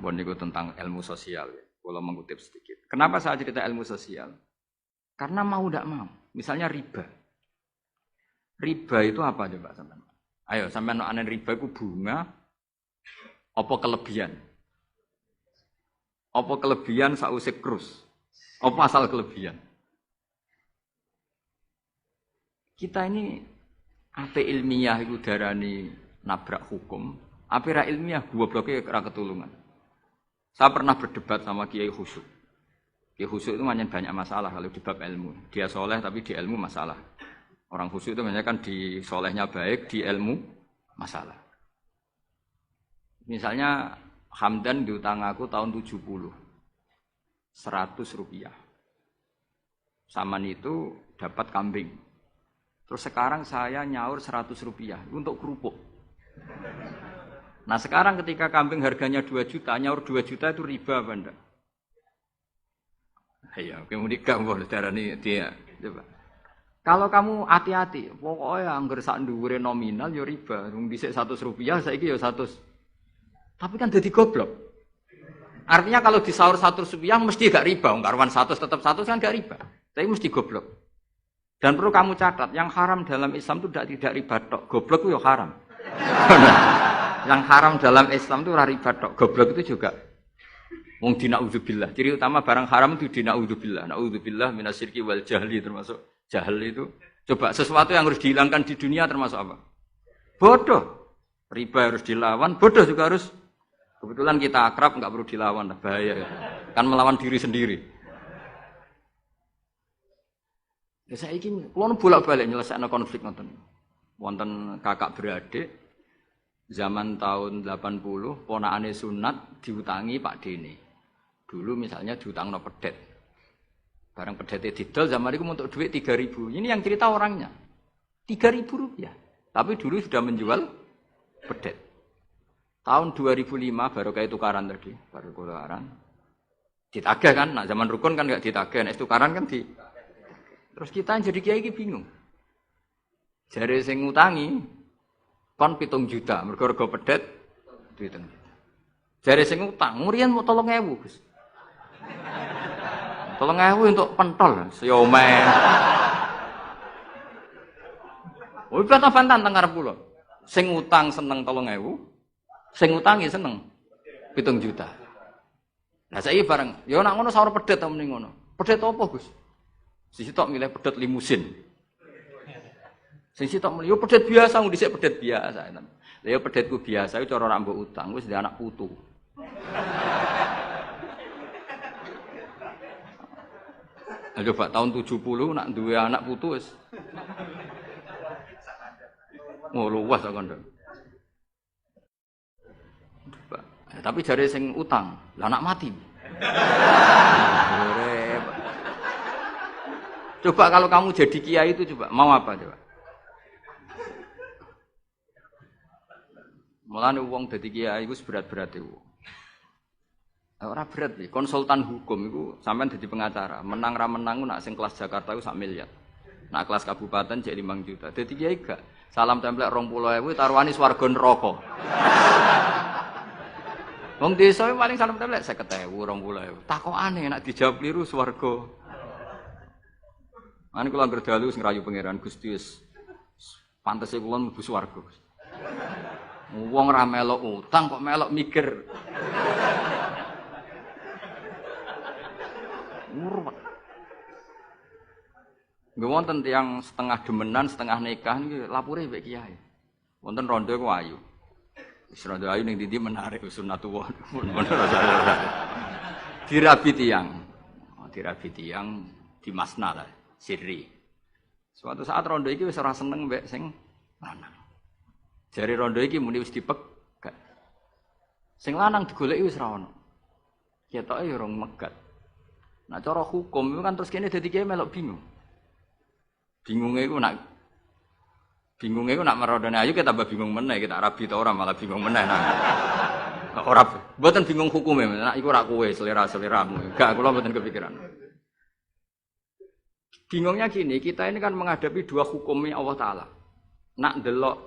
Bon niku tentang ilmu sosial. Kalau mengutip sedikit. Kenapa saya cerita ilmu sosial? Karena mau tidak mau. Misalnya riba. Riba itu apa coba sampean? Ayo sampean ana riba itu bunga apa kelebihan? Apa kelebihan sausé krus? Apa asal kelebihan? Kita ini ape ilmiah iku darani nabrak hukum, ape ra ilmiah gobloke ra ketulungan. Saya pernah berdebat sama Kiai Khusyuk. Kiai Khusyuk itu banyak masalah kalau di bab ilmu. Dia soleh tapi di ilmu masalah. Orang khusyuk itu banyak kan di solehnya baik, di ilmu masalah. Misalnya Hamdan diutang aku tahun 70. 100 rupiah. Saman itu dapat kambing. Terus sekarang saya nyaur 100 rupiah untuk kerupuk. Nah sekarang ketika kambing harganya 2 juta, nyaur 2 juta itu riba apa enggak? Iya, kemudian kamu darani dia. Coba. Kalau kamu hati-hati, pokoknya anggar sak dhuwure nominal ya riba. Wong dhisik 100 rupiah, saiki ya 100. Tapi kan jadi goblok. Artinya kalau disaur 100 rupiah mesti gak riba. Wong karuan 100 tetap 100 kan gak riba. Tapi mesti goblok. Dan perlu kamu catat, yang haram dalam Islam itu tidak riba tok. Goblok itu ya haram. Yang haram dalam Islam itu riba tok. Goblok itu juga. Wong dina'udzubillah. Ciri utama barang haram itu dina'udzubillah. Na'udzubillah minasyirki wal jahli termasuk jahil itu. Coba sesuatu yang harus dihilangkan di dunia termasuk apa? Bodoh. Riba harus dilawan, bodoh juga harus. Kebetulan kita akrab enggak perlu dilawan, bahaya. Kan melawan diri sendiri. Ya saiki kula bolak-balik nyelesaikno konflik ngoten. Wonten kakak beradik zaman tahun 80 ponakane sunat diutangi Pak Dene. Dulu misalnya diutangno pedet. Barang pedete didol zaman itu untuk duit 3.000. Ini yang cerita orangnya. 3.000 rupiah. Tapi dulu sudah menjual pedet. Tahun 2005 baru kayak tukaran tadi, baru tukaran. Ditagih kan, nah zaman rukun kan enggak ditagih, nek tukaran kan di. Terus kita jadi kiai iki bingung. Jare sing ngutangi kon 7 juta, mergo rega pedet duit. Jare sing utang, murian mau 3.000, Gus. 3.000 untuk pentol, siomen. Oh, kata fantan teng karep kula. Sing utang seneng 3.000, sing utangi seneng 7 juta. Lah saiki bareng, ya nek ngono sawur pedet ta mending ngono. Pedet apa, Gus? Sisi tok milih pedet limusin. Sisi tok milih yo pedet biasa, wong dhisik pedet biasa. Lah yo pedetku biasa iku cara ora mbok utang, wis ndek anak putu. Coba tahun 70 nak duwe anak putu wis. Oh luas kok kandha. Tapi jare sing utang, lah anak mati. Coba kalau kamu jadi kiai itu coba mau apa coba? Mulane wong dadi kiai iku berat-berat iku. Ora berat iki, konsultan hukum iku sampean dadi pengacara, menang ra menang nak sing kelas Jakarta iku 1 miliar. Nak kelas kabupaten cek 5 juta. Dadi kiai gak. Salam templek 20.000 taruhane swarga neraka. Wong desa paling salam templek 50.000, 20.000. Takokane nek dijawab kliru swarga. Ane kula anggere dalu sing rayu pangeran Gusti wis pantese kula mlebu swarga. Wong ra melok utang kok melok mikir. Murwat. Nggih wonten tiyang setengah demenan, setengah nikah niki lapure mbek kiai. Wonten rondo ku ayu. Wis rondo ayu ning ndi menarik sunatullah. Dirabi tiyang. Dirabi tiyang di masna lah. Sirri. Suatu saat rondo iki wis ora seneng mbek sing lanang. Jare rondo iki muni wis dipegat. Sing lanang digoleki wis ora ono. Ketoke ya rong megat. Nah cara hukum itu kan terus kene dadi kiai melok bingung. Bingunge iku nak merondone ayu kita tambah bingung meneh, kita rabi ta ora malah bingung meneh. Nah. Ora mboten bingung hukume, nak iku ora kowe selera-seleramu. Enggak, kula mboten kepikiran. Bingungnya gini, kita ini kan menghadapi dua hukumnya Allah Ta'ala. Nak delok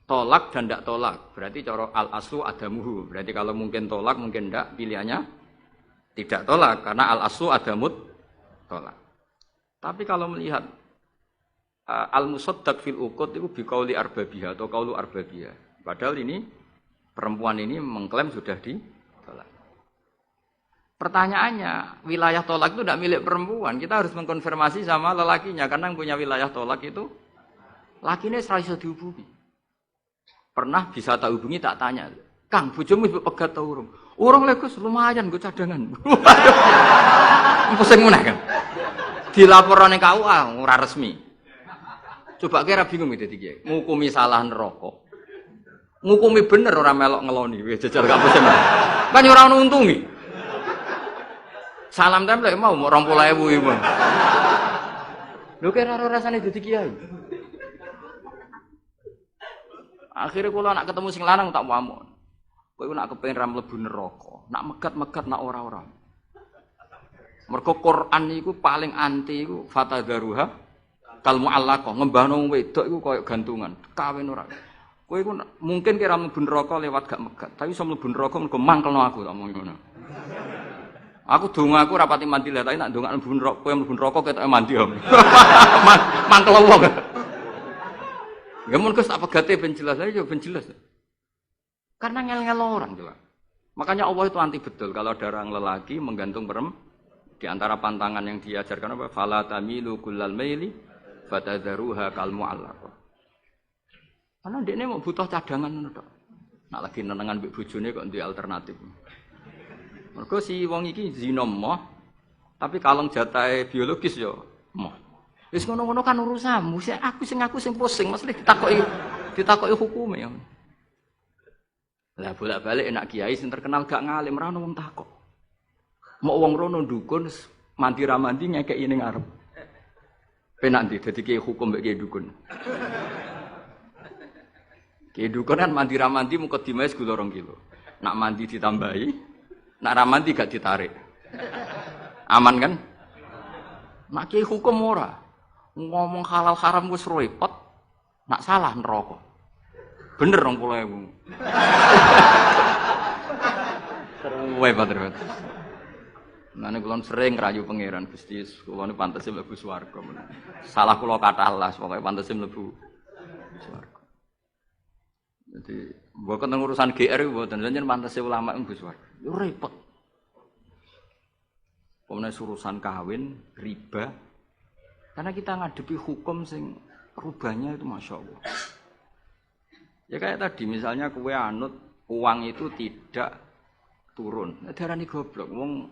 tolak dan tidak tolak. Berarti cara al-aslu adamuhu. Berarti kalau mungkin tolak, mungkin tidak, pilihannya tidak tolak. Karena al-aslu adamut tolak. Tapi kalau melihat al-musaddaq fil uqud itu biqauli arbabiha atau qaulu arbabiha. Padahal ini perempuan ini mengklaim sudah ditolak. Pertanyaannya, wilayah tolak itu tidak milik perempuan. Kita harus mengkonfirmasi sama lelakinya karena yang punya wilayah tolak itu lakinya serasa dihubungi. Pernah bisa tak hubungi tak tanya, Kang, bojomu wis pegat ta urung? Urung lek Gus, lumayan nggo cadangan. Pusing meneh kan. Dilaporane KUA ora resmi. Coba kira bingung iki dadi kiai. Ngukumi salah neraka. Ngukumi bener ora melok ngeloni wis jajal gak pusing. Kan ora ono untungi. Salam templek mau 20.000 iki. Lho kira ora rasane dadi kiai. Akhirnya kalau nak ketemu sing lanang tak mau. Kowe nak kepengin ra mlebu neraka, nak megat-megat nak ora-ora. Mergo Quran iku paling anti iku fatadharuha kal mu'allaqah, ngembahno wedok iku koyo gantungan, kawin ora. Kowe iku mungkin kira mlebu neraka lewat gak megat, tapi iso mlebu neraka mergo mangkelno aku tak omong ngono. Aku donga aku rapati mandi lah, tapi nak ndongak mlebu neraka, kowe mlebu neraka ketoke mandi om. Mangkel wong. Ya mun Gus tak pegate ben jelas aja ben jelas. Karena ngel-ngel orang jelas. Makanya Allah itu anti betul kalau ada orang lelaki menggantung perempuan. Di antara pantangan yang diajarkan apa? Fala tamilu kullal maili fatadharuha kal mu'allaqah. Karena ndekne mau butuh cadangan ngono tok. Nak lagi nenengan mbek bojone kok duwe alternatif. Mergo si wong iki zina moh, tapi kalong jatahe biologis ya moh. Wis ngono-ngono kan urusanmu. Aku sing pusing, mesti ditakoki hukume ya. Lah bolak-balik enak kiai sing terkenal gak ngalim ra ono wong takok. Mau wong rono dukun mandi ra mandi ngekeki ning ngarep. Penak ndi dadi kiai hukum mbek kiai dukun. Kiai dukun kan mandi ra mandi mukadimah gula 2 kilo. Nak mandi ditambahi, nak ra mandi gak ditarik. Aman kan? Nak kiai hukum ora. Ngomong halal haram wis repot, nak salah neraka. Bener 20.000. Terus Pak. Nane kula sering rayu pangeran Gusti, kula niku pantes mlebu swarga. Salah kula kathah las, pokoke pantes mlebu swarga. Jadi, mboten urusan GR mboten, jenengan pantes ulama mlebu swarga. Yo repot. Pemene urusan kawin, riba. Karena kita ngadepi hukum sing rubahnya itu Masya Allah. Ya kayak tadi misalnya kue anut uang itu tidak turun. Darani goblok. Wong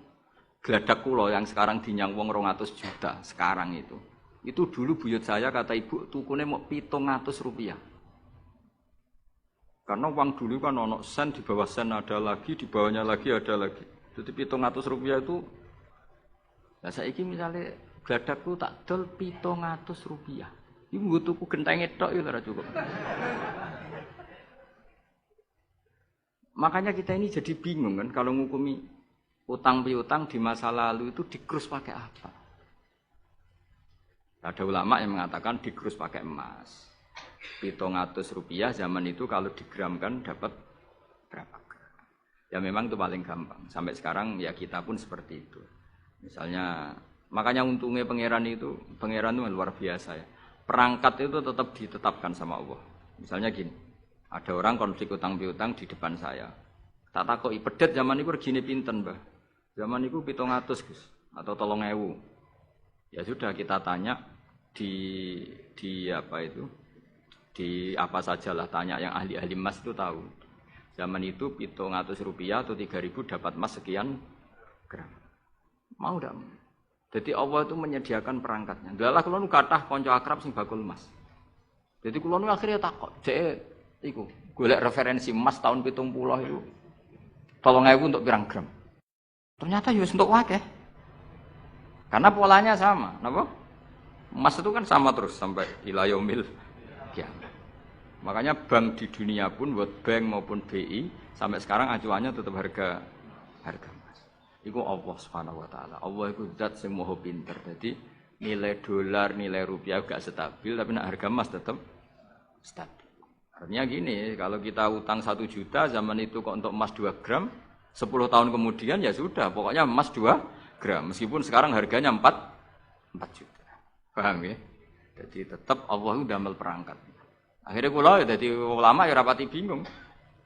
gladak kula yang sekarang dinyang wong 200 juta sekarang itu. Itu dulu buyut saya kata ibu tukune mau 700 rupiah. Karena uang dulu kan ono sen, di bawah sen ada lagi, di bawahnya lagi ada lagi. Jadi 700 rupiah itu. Nah saiki misalnya gladakku tak dol 700 rupiah. Iku nggo tuku gentenge tok ya ora cukup. Makanya kita ini jadi bingung kan kalau ngukumi utang piutang di masa lalu itu dikrus pakai apa? Ada ulama yang mengatakan dikrus pakai emas. 700 rupiah zaman itu kalau digramkan dapat berapa gram? Ya memang itu paling gampang. Sampai sekarang ya kita pun seperti itu. Misalnya makanya untungnya pangeran itu luar biasa ya. Perangkat itu tetap ditetapkan sama Allah. Misalnya gini, ada orang konflik utang piutang di depan saya. Tak takoki pedet zaman itu regine pinten, Mbah? Zaman itu 700 Gus atau 3.000. Ya sudah kita tanya di apa itu? Di apa sajalah tanya yang ahli-ahli emas itu tahu. Zaman itu 700 rupiah atau 3.000 dapat emas sekian gram. Mau ndak? Jadi Allah itu menyediakan perangkatnya. Dalah kula nu kathah kanca akrab sing bakul emas. Jadi kula nu akhirnya takok, "Cek iku golek referensi emas tahun 70 itu 3.000 untuk pirang gram?" Ternyata ya untuk akeh. Karena polanya sama, napa? Emas itu kan sama terus sampai ila yaumil kiamat. Makanya bank di dunia pun World Bank maupun BI sampai sekarang acuannya tetap harga emas. Iku Allah Subhanahu wa taala. Allah iku zat sing maha pinter. Jadi nilai dolar, nilai rupiah gak stabil tapi nek harga emas tetap stabil. Artinya gini, kalau kita utang 1 juta zaman itu kok untuk emas 2 gram, 10 tahun kemudian ya sudah, pokoknya emas 2 gram. Meskipun sekarang harganya 4 juta. Paham ya? Jadi tetap Allah udah damel perangkat. Akhirnya kula ya dadi ulama ya rapati bingung.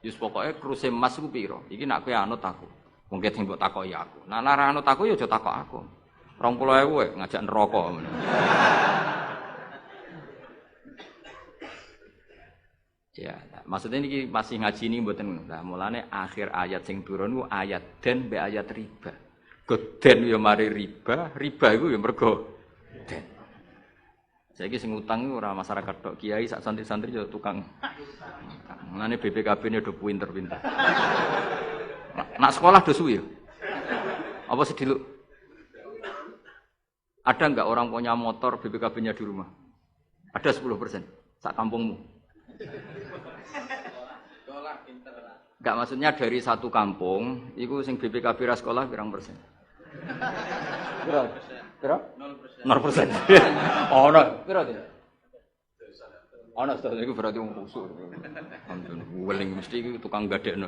Yus pokoknya kruse emas ku piro? Iki nak kowe anut aku. Mungkin sing mbok takoki aku. Nah nek anut aku ya aja takok aku. 20.000 ngajak neraka. Ya, maksudnya ini masih ngaji ini mboten ngono. Lah mulane akhir ayat sing turun ku ayat den mbek ayat riba. Goden ya mari riba, riba iku ya mergo den. Saiki sing utang iku ora masyarakat tok, kiai sak santri-santri yo tukang. Mulane BPKB-ne do pinter-pinter. Nak sekolah do suwi ya. Apa sediluk? Ada enggak orang punya motor BPKB-nya di rumah? Ada 10% sak kampungmu. Enggak, maksudnya dari satu kampung, itu sing BPKB ra sekolah pirang persen? Pira? 0%. 0%. Oh, no. Pira itu? Ana sedaya iku berarti wong kusuk. Weling mesti iki tukang gadekno.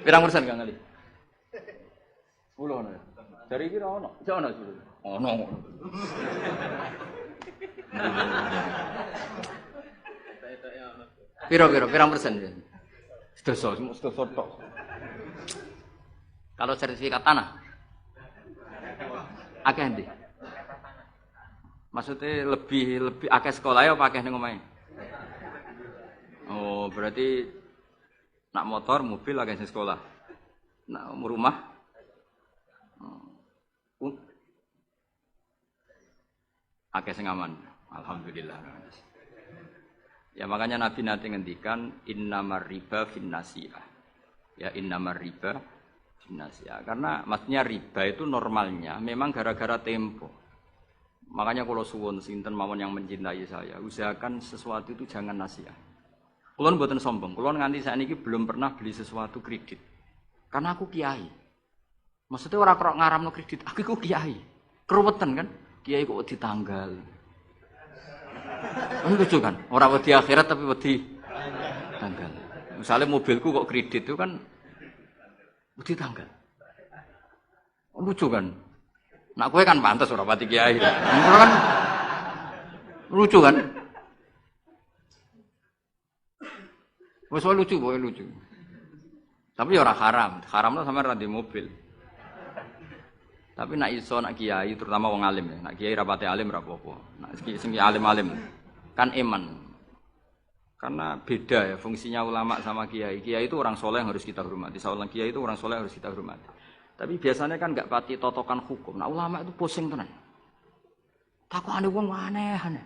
Pirang persen Kang Ali? 10 ana. Dari iki ora ono. Jek ono 10. Ono. Pirang persen ya? Sedoso tok. Kalau sertifikat tanah? Akeh ndi? Maksudnya lebih akeh sekolah ya apa akeh ning omahe? Oh, berarti nak motor, mobil akeh sing sekolah. Nak rumah akeh sing aman. Alhamdulillah. Ya makanya Nabi nanti ngendikan innamar riba finnasiyah. Ya innamar riba finnasiyah. Karena maksudnya riba itu normalnya memang gara-gara tempo. Makanya kalau suwun sinten mawon yang mencintai saya, usahakan sesuatu itu jangan nasihat. Kulon mboten sombong, kulon nganti sakniki belum pernah beli sesuatu kredit. Karena aku kiai. Maksudnya orang kok ngaramno kredit, aku kiai. Keruwetan kan? Kiai kok ditanggal. Lucu kan? Orang wedi akhirat tapi wedi tanggal. Misalnya mobilku kok kredit itu kan wedi tanggal. Lucu kan? Nak kowe kan pantes ora pati kiai. Ngono kan lucu kan? Wes lucu, boy lucu. Tapi ya ora haram. Haramno sampean ra di mobil. Tapi nak iso nak kiai terutama wong alim ya. Nak kiai ra pati alim ra apa-apa. Nak sing alim-alim kan iman. Karena beda ya fungsinya ulama sama kiai. Kiai itu orang soleh yang harus kita hormati. Seorang kiai itu orang soleh yang harus kita hormati. Tapi biasanya kan enggak pati totokan hukum. Nah ulama itu pusing tenan. Takokane wong aneh-aneh.